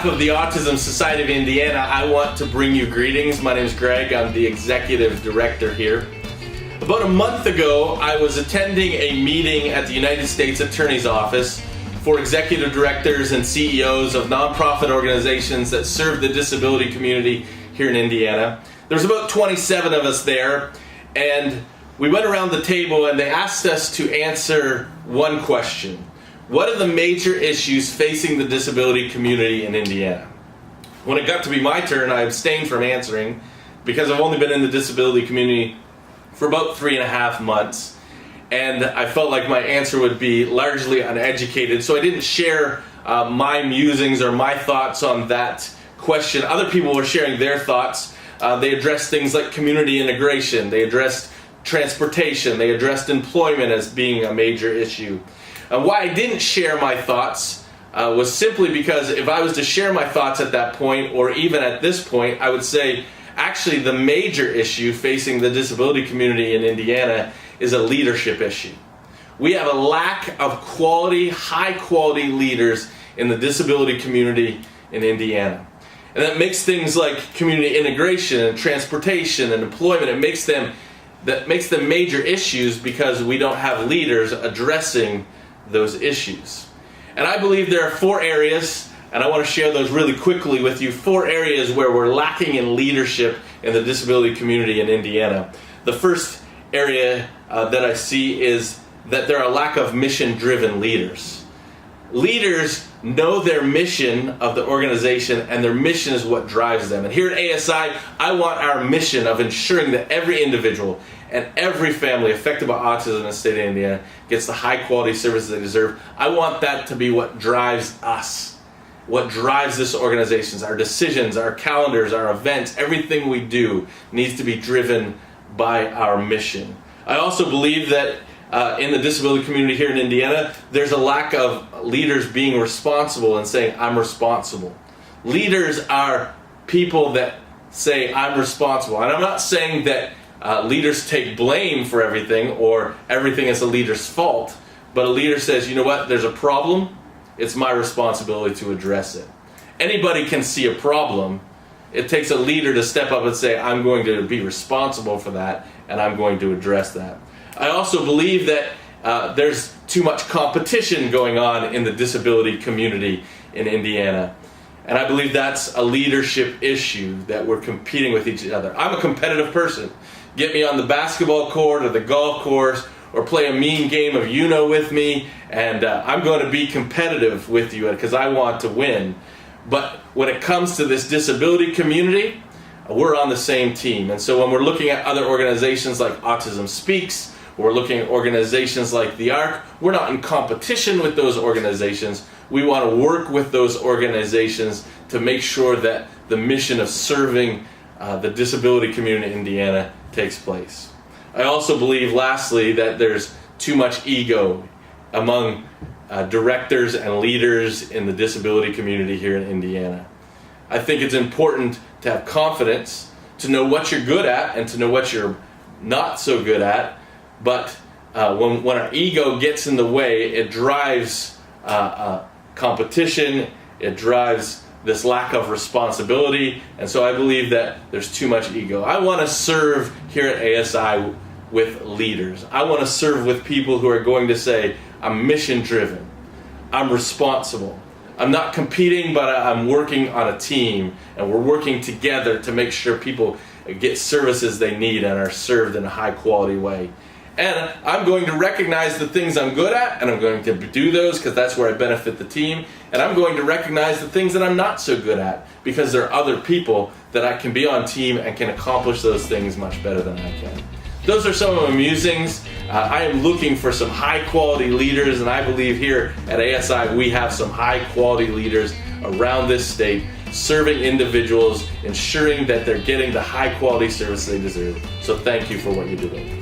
behalf of the Autism Society of Indiana, I want to bring you greetings. My name is Greg. I'm the executive director here. About a month ago, I was attending a meeting at the United States Attorney's Office for executive directors and CEOs of nonprofit organizations that serve the disability community here in Indiana. There was about 27 of us there, and we went around the table and they asked us to answer one question. What are the major issues facing the disability community in Indiana? When it got to be my turn, I abstained from answering because I've only been in the disability community for about 3.5 months, and I felt like my answer would be largely uneducated, so I didn't share my musings or my thoughts on that question. Other people were sharing their thoughts. They addressed things like community integration, they addressed transportation, they addressed employment as being a major issue. Why I didn't share my thoughts was simply because if I was to share my thoughts at that point, or even at this point, I would say actually the major issue facing the disability community in Indiana is a leadership issue. We have a lack of quality, high quality leaders in the disability community in Indiana. And that makes things like community integration and transportation and employment, that makes them major issues because we don't have leaders addressing those issues. And I believe there are 4 areas, and I want to share those really quickly with you, 4 areas where we're lacking in leadership in the disability community in Indiana. The first area that I see is that there are a lack of mission-driven leaders. Leaders know their mission of the organization, and their mission is what drives them. And here at ASI, I want our mission of ensuring that every individual and every family affected by autism in the state of Indiana gets the high quality services they deserve. I want that to be what drives us, what drives this organization. Our decisions, our calendars, our events, everything we do needs to be driven by our mission. I also believe that in the disability community here in Indiana, there's a lack of leaders being responsible and saying, I'm responsible. Leaders are people that say, I'm responsible. And I'm not saying that leaders take blame for everything or everything is a leader's fault, but a leader says, you know what, there's a problem, it's my responsibility to address it. Anybody can see a problem. It takes a leader to step up and say, I'm going to be responsible for that and I'm going to address that. I also believe that there's too much competition going on in the disability community in Indiana. And I believe that's a leadership issue, that we're competing with each other. I'm a competitive person. Get me on the basketball court or the golf course or play a mean game of Uno with me, and I'm going to be competitive with you because I want to win. But when it comes to this disability community, we're on the same team. And so when we're looking at other organizations like Autism Speaks, we're looking at organizations like the ARC, we're not in competition with those organizations. We want to work with those organizations to make sure that the mission of serving the disability community in Indiana takes place. I also believe, lastly, that there's too much ego among directors and leaders in the disability community here in Indiana. I think it's important to have confidence, to know what you're good at and to know what you're not so good at, but when our ego gets in the way, it drives competition, it drives this lack of responsibility, and so I believe that there's too much ego. I want to serve here at ASI with leaders. I want to serve with people who are going to say, I'm mission driven, I'm responsible, I'm not competing, but I'm working on a team, and we're working together to make sure people get services they need and are served in a high quality way. And I'm going to recognize the things I'm good at, and I'm going to do those because that's where I benefit the team. And I'm going to recognize the things that I'm not so good at because there are other people that I can be on team and can accomplish those things much better than I can. Those are some of my musings. I am looking for some high quality leaders, and I believe here at ASI we have some high quality leaders around this state serving individuals, ensuring that they're getting the high quality service they deserve. So thank you for what you're doing.